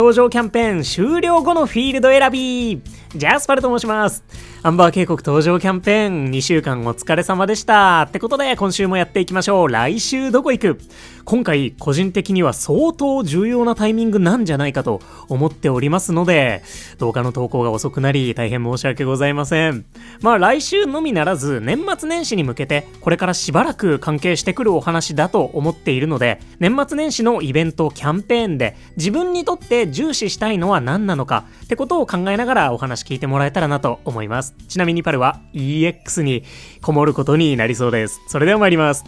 登場キャンペーン終了後のフィールド選び。ジャスパルと申します。アンバー渓谷登場キャンペーン2週間お疲れ様でしたってことで、今週もやっていきましょう。来週どこ行く？今回個人的には相当重要なタイミングなんじゃないかと思っておりますので、動画の投稿が遅くなり大変申し訳ございません。来週のみならず年末年始に向けてこれからしばらく関係してくるお話だと思っているので、年末年始のイベントキャンペーンで自分にとって重視したいのは何なのかってことを考えながらお話聞いてもらえたらなと思います。ちなみにパルは EX にこもることになりそうです。それでは参ります。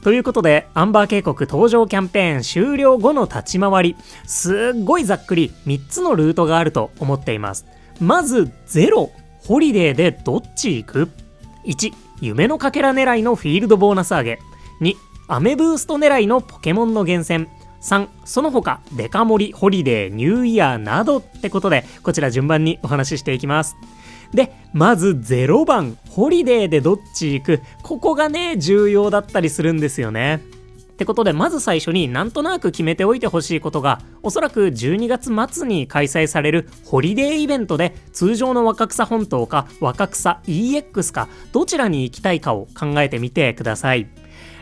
ということで、アンバー渓谷登場キャンペーン終了後の立ち回り、すっごいざっくり3つのルートがあると思っています。まず0、ホリデーでどっち行く？ 1、夢のかけら狙いのフィールドボーナス上げ。2、アメブースト狙いのポケモンの厳選。3、その他デカ盛り、ホリデー、ニューイヤーなどってことで、こちら順番にお話ししていきます。で、まず0番、ホリデーでどっち行く？ここがね、重要だったりするんですよね。ってことで、まず最初になんとなく決めておいてほしいことが、おそらく12月末に開催されるホリデーイベントで、通常の若草本島か若草 EX かどちらに行きたいかを考えてみてください。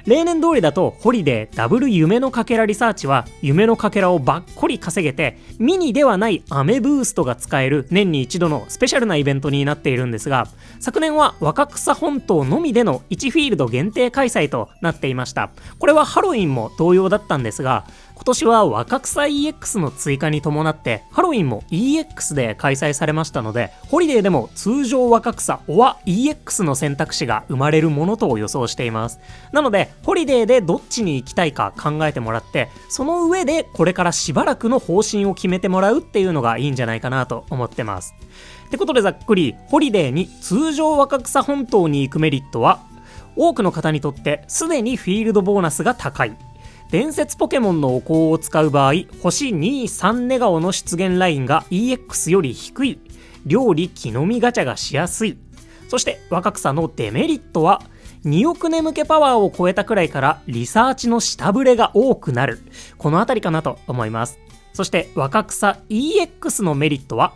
例年通りだとホリデーダブル夢のかけらリサーチは夢のかけらをばっこり稼げて、ミニではないアメブーストが使える年に一度のスペシャルなイベントになっているんですが、昨年は若草本島のみでの1フィールド限定開催となっていました。これはハロウィンも同様だったんですが、今年は若草 EX の追加に伴ってハロウィンも EX で開催されましたので、ホリデーでも通常若草 or EX の選択肢が生まれるものと予想しています。なのでホリデーでどっちに行きたいか考えてもらって、その上でこれからしばらくの方針を決めてもらうっていうのがいいんじゃないかなと思ってます。ってことで、ざっくりホリデーに通常若草本島に行くメリットは、多くの方にとってすでにフィールドボーナスが高い、伝説ポケモンのお香を使う場合、星2、3ネガオの出現ラインが EX より低い、料理木の実ガチャがしやすい。そして若草のデメリットは、2億眠気パワーを超えたくらいからリサーチの下振れが多くなる。このあたりかなと思います。そして若草 EX のメリットは、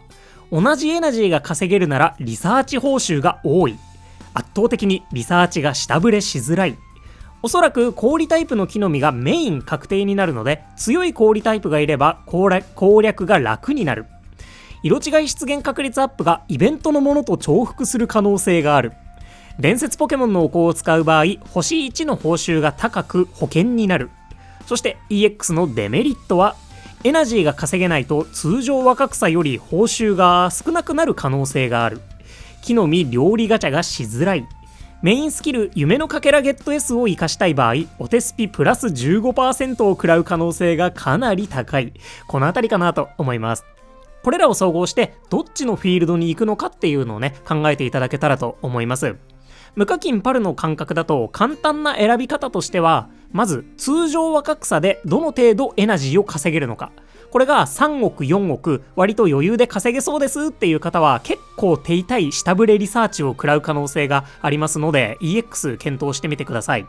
同じエナジーが稼げるならリサーチ報酬が多い。圧倒的にリサーチが下振れしづらい。おそらく氷タイプの木の実がメイン確定になるので、強い氷タイプがいれば攻略が楽になる。色違い出現確率アップがイベントのものと重複する可能性がある。伝説ポケモンのお香を使う場合、星1の報酬が高く保険になる。そして EX のデメリットは、エナジーが稼げないと通常若草より報酬が少なくなる可能性がある。木の実料理ガチャがしづらい。メインスキル夢のかけらゲット S を活かしたい場合、お手スピプラス 15% を食らう可能性がかなり高い。このあたりかなと思います。これらを総合してどっちのフィールドに行くのかっていうのをね、考えていただけたらと思います。無課金パルの感覚だと簡単な選び方としては、まず通常若草でどの程度エナジーを稼げるのか。これが3億4億割と余裕で稼げそうですっていう方は、結構手痛い下振れリサーチを食らう可能性がありますので、 EX 検討してみてください。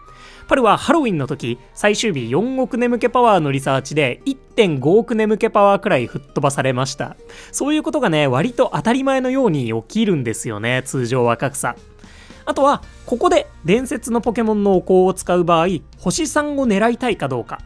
パルはハロウィンの時、最終日4億眠気パワーのリサーチで 1.5 億眠気パワーくらい吹っ飛ばされました。そういうことがね、割と当たり前のように起きるんですよね、通常若草。あとはここで伝説のポケモンのお香を使う場合、星3を狙いたいかどうか。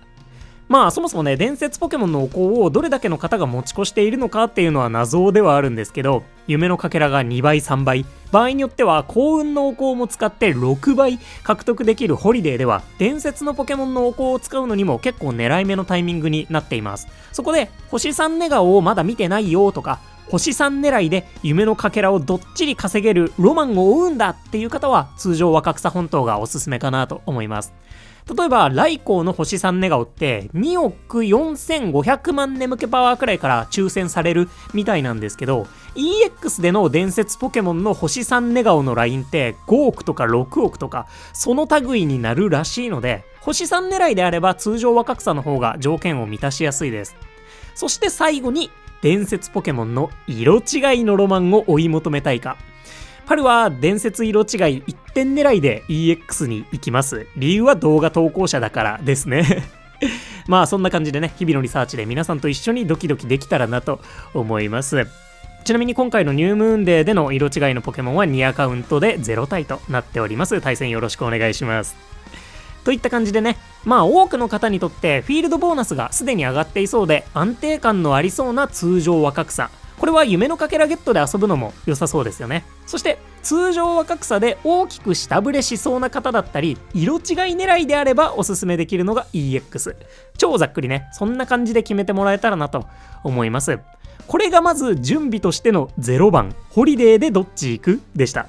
そもそもね、伝説ポケモンのお香をどれだけの方が持ち越しているのかっていうのは謎ではあるんですけど、夢のかけらが2倍3倍、場合によっては幸運のお香も使って6倍獲得できるホリデーでは、伝説のポケモンのお香を使うのにも結構狙い目のタイミングになっています。そこで星3ネガオをまだ見てないよとか、星3狙いで夢のかけらをどっちり稼げるロマンを追うんだっていう方は、通常若草本島がおすすめかなと思います。例えばライコーの星3ネガオって2億4500万眠気パワーくらいから抽選されるみたいなんですけど、 EX での伝説ポケモンの星3ネガオのラインって5億とか6億とかその類になるらしいので、星3狙いであれば通常若草の方が条件を満たしやすいです。そして最後に、伝説ポケモンの色違いのロマンを追い求めたいか。パルは伝説色違い1点狙いで EX に行きます。理由は動画投稿者だからですねまあそんな感じでね、日々のリサーチで皆さんと一緒にドキドキできたらなと思います。ちなみに今回のニュームーンデーでの色違いのポケモンは2アカウントで0体となっております。対戦よろしくお願いします。といった感じでね、まあ多くの方にとってフィールドボーナスがすでに上がっていそうで安定感のありそうな通常若草、これは夢のかけらゲットで遊ぶのも良さそうですよね。そして通常若草で大きく下振れしそうな方だったり、色違い狙いであればおすすめできるのが EX。 超ざっくりね、そんな感じで決めてもらえたらなと思います。これがまず準備としての0番ホリデーでどっち行くでした。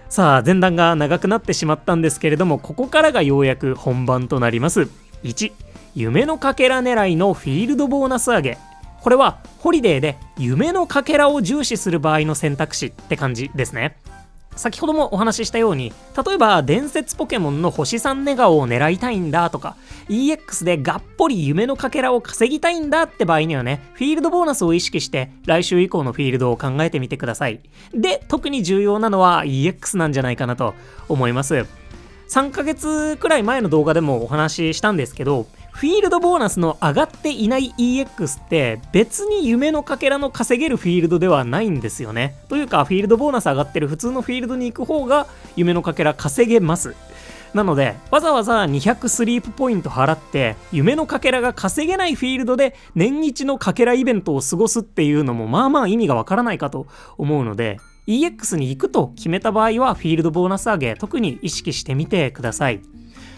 さあ前段が長くなってしまったんですけれども、ここからがようやく本番となります。1、夢のかけら狙いのフィールドボーナス上げ。これはホリデーで夢のかけらを重視する場合の選択肢って感じですね。先ほどもお話ししたように、例えば伝説ポケモンの星3ネガを狙いたいんだとか EX でがっぽり夢のかけらを稼ぎたいんだって場合にはね、フィールドボーナスを意識して来週以降のフィールドを考えてみてください。で、特に重要なのは EX なんじゃないかなと思います。3ヶ月くらい前の動画でもお話ししたんですけど、フィールドボーナスの上がっていない EX って別に夢のかけらの稼げるフィールドではないんですよね。というかフィールドボーナス上がってる普通のフィールドに行く方が夢のかけら稼げます。なのでわざわざ200スリープポイント払って夢のかけらが稼げないフィールドで年一のかけらイベントを過ごすっていうのもまあまあ意味がわからないかと思うので、 EX に行くと決めた場合はフィールドボーナス上げ特に意識してみてください。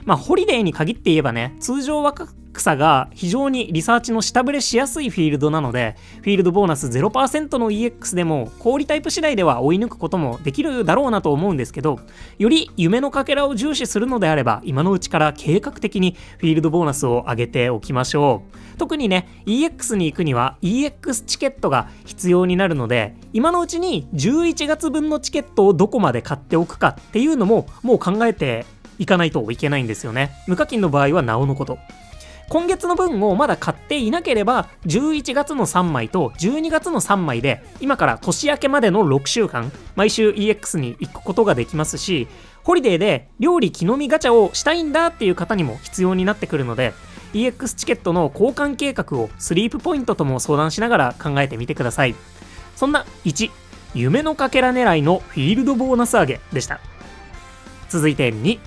まあホリデーに限って言えばね、通常若草が非常にリサーチの下振れしやすいフィールドなので、フィールドボーナス 0% の EX でも氷タイプ次第では追い抜くこともできるだろうなと思うんですけど、より夢のかけらを重視するのであれば今のうちから計画的にフィールドボーナスを上げておきましょう。特にね EX に行くには EX チケットが必要になるので、今のうちに11月分のチケットをどこまで買っておくかっていうのももう考えていかないといけないんですよね。無課金の場合はなおのこと。今月の分をまだ買っていなければ11月の3枚と12月の3枚で今から年明けまでの6週間毎週 EX に行くことができますし、ホリデーで料理木の実ガチャをしたいんだっていう方にも必要になってくるので、 EX チケットの交換計画をスリープポイントとも相談しながら考えてみてください。そんな1、夢のかけら狙いのフィールドボーナス上げでした。続いて2、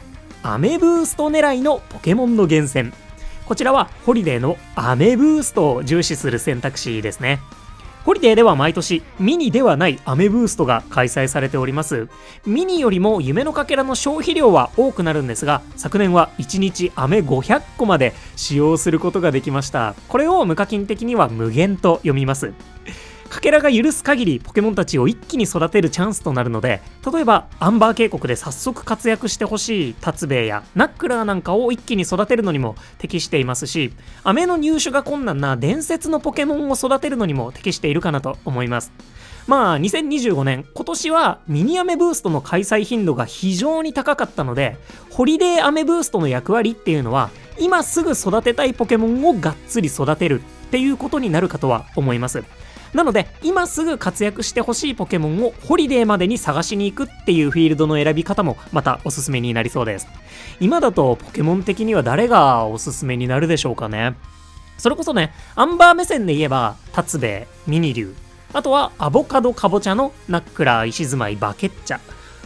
アメブースト狙いのポケモンの厳選。こちらはホリデーのアメブーストを重視する選択肢ですね。ホリデーでは毎年ミニではないアメブーストが開催されております。ミニよりも夢のかけらの消費量は多くなるんですが、昨年は1日アメ500個まで使用することができました。これを無課金的には無限と読みます。かけらが許す限りポケモンたちを一気に育てるチャンスとなるので、例えばアンバー渓谷で早速活躍してほしいタツベイやナックラーなんかを一気に育てるのにも適していますし、飴の入手が困難な伝説のポケモンを育てるのにも適しているかなと思います。まあ2025年今年はミニアメブーストの開催頻度が非常に高かったので、ホリデーアメブーストの役割っていうのは今すぐ育てたいポケモンをがっつり育てるっていうことになるかとは思います。なので今すぐ活躍してほしいポケモンをホリデーまでに探しに行くっていうフィールドの選び方もまたおすすめになりそうです。今だとポケモン的には誰がおすすめになるでしょうかね。それこそね、アンバー目線で言えばタツベイ、ミニリュウ、あとはアボカドカボチャのナックラー、石住まい、バケッチャ、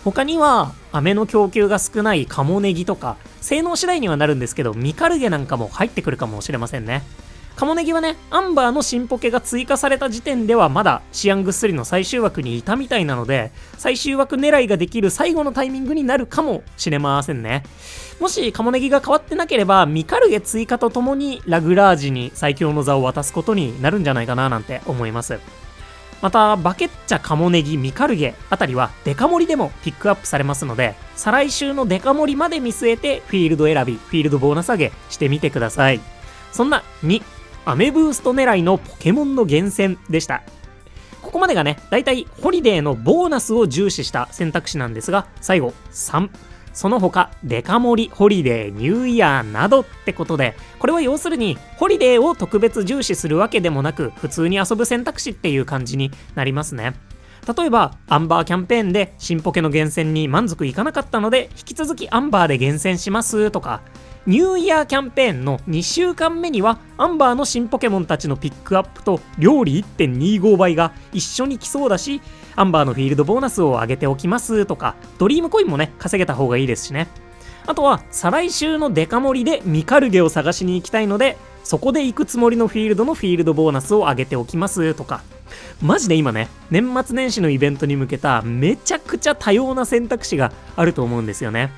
他には飴の供給が少ないカモネギとか、性能次第にはなるんですけどミカルゲなんかも入ってくるかもしれませんね。カモネギはね、アンバーの新ポケが追加された時点ではまだシアング3の最終枠にいたみたいなので、最終枠狙いができる最後のタイミングになるかもしれませんね。もしカモネギが変わってなければミカルゲ追加とともにラグラージに最強の座を渡すことになるんじゃないかななんて思います。またバケッチャ、カモネギ、ミカルゲあたりはデカ盛りでもピックアップされますので、再来週のデカ盛りまで見据えてフィールド選び、フィールドボーナス上げしてみてください。そんな2、アメブースト狙いのポケモンの厳選でした。ここまでがね、だいたいホリデーのボーナスを重視した選択肢なんですが、最後3、その他デカ盛り、ホリデー、ニューイヤーなどってことで、これは要するにホリデーを特別重視するわけでもなく普通に遊ぶ選択肢っていう感じになりますね。例えばアンバーキャンペーンで新ポケの厳選に満足いかなかったので引き続きアンバーで厳選しますとか、ニューイヤーキャンペーンの2週間目にはアンバーの新ポケモンたちのピックアップと料理 1.25 倍が一緒に来そうだし、アンバーのフィールドボーナスを上げておきますとか、ドリームコインもね稼げた方がいいですしね。あとは再来週のデカ盛りでミカルゲを探しに行きたいので、そこで行くつもりのフィールドのフィールドボーナスを上げておきますとか、マジで今ね、年末年始のイベントに向けためちゃくちゃ多様な選択肢があると思うんですよね。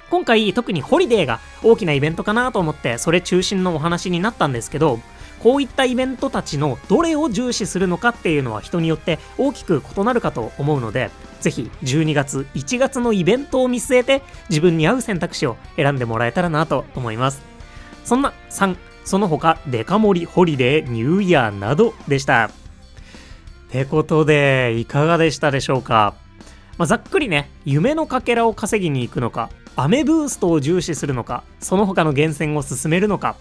今回特にホリデーが大きなイベントかなと思ってそれ中心のお話になったんですけど、こういったイベントたちのどれを重視するのかっていうのは人によって大きく異なるかと思うので、ぜひ12月1月のイベントを見据えて自分に合う選択肢を選んでもらえたらなと思います。そんな3、その他デカ盛り、ホリデー、ニューイヤーなどでした。ってことでいかがでしたでしょうか。ざっくりね、夢のかけらを稼ぎに行くのか、アメブーストを重視するのか、その他の厳選を進めるのか、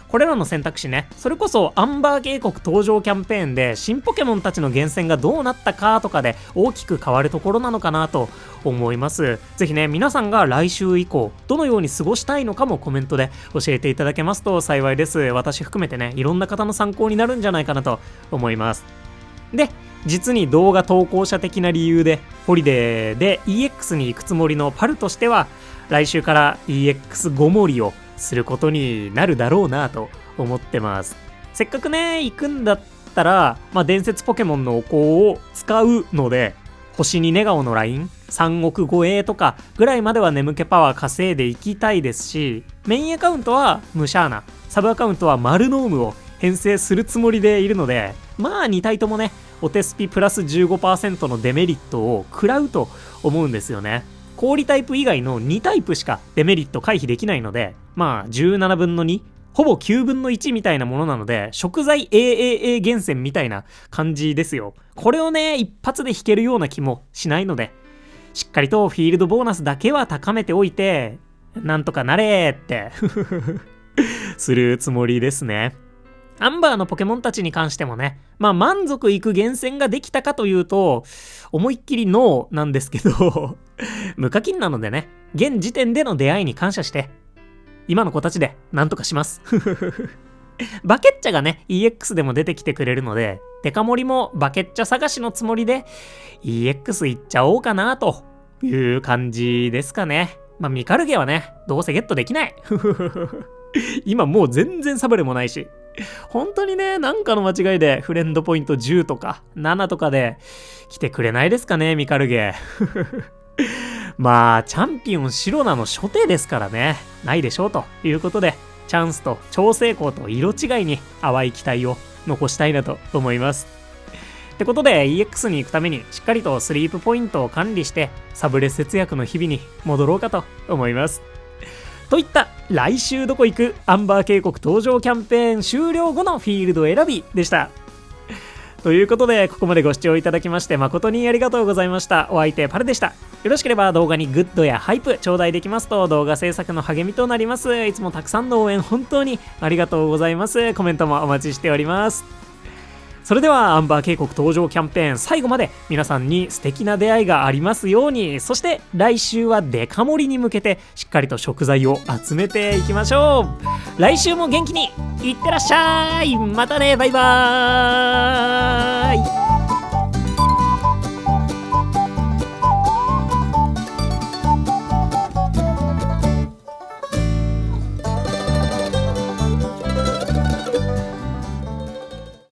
これらの選択肢ね、それこそアンバー渓谷登場キャンペーンで新ポケモンたちの厳選がどうなったかとかで大きく変わるところなのかなと思います。ぜひね、皆さんが来週以降どのように過ごしたいのかもコメントで教えていただけますと幸いです。私含めてね、いろんな方の参考になるんじゃないかなと思います。で、実に動画投稿者的な理由でホリデーで EX に行くつもりのパルとしては、来週から EX ご盛りをすることになるだろうなと思ってます。せっかくね行くんだったら、伝説ポケモンのお香を使うので、星に寝顔のライン3億超えとかぐらいまでは眠気パワー稼いでいきたいですし、メインアカウントはムシャーナ、サブアカウントはマルノームを編成するつもりでいるので、2体ともねお手スピプラス 15% のデメリットを食らうと思うんですよね。氷タイプ以外の2タイプしかデメリット回避できないので、17分の2、ほぼ9分の1みたいなものなので、食材 AAA 厳選みたいな感じですよ。これをね一発で引けるような気もしないので、しっかりとフィールドボーナスだけは高めておいて、なんとかなれーってするつもりですね。アンバーのポケモンたちに関してもね、満足いく厳選ができたかというと思いっきりノーなんですけど無課金なのでね、現時点での出会いに感謝して今の子たちでなんとかしますバケッチャがね EX でも出てきてくれるので、デカ盛りもバケッチャ探しのつもりで EX 行っちゃおうかなという感じですかね。ミカルゲはねどうせゲットできない今もう全然サブレもないし、本当にね、なんかの間違いでフレンドポイント10とか7とかで来てくれないですかね、ミカルゲチャンピオンシロナの初手ですからね、ないでしょうということで、チャンスと超成功と色違いに淡い期待を残したいなと思います。ってことで EX に行くためにしっかりとスリープポイントを管理してサブレ節約の日々に戻ろうかと思います。といった来週どこ行くアンバー渓谷登場キャンペーン終了後のフィールド選びでした。ということで、ここまでご視聴いただきまして誠にありがとうございました。お相手パルでした。よろしければ動画にグッドやハイプ頂戴できますと動画制作の励みとなります。いつもたくさんの応援本当にありがとうございます。コメントもお待ちしております。それではアンバー渓谷登場キャンペーン最後まで皆さんに素敵な出会いがありますように。そして来週はデカ盛りに向けてしっかりと食材を集めていきましょう。来週も元気にいってらっしゃい。またね、バイバーイ。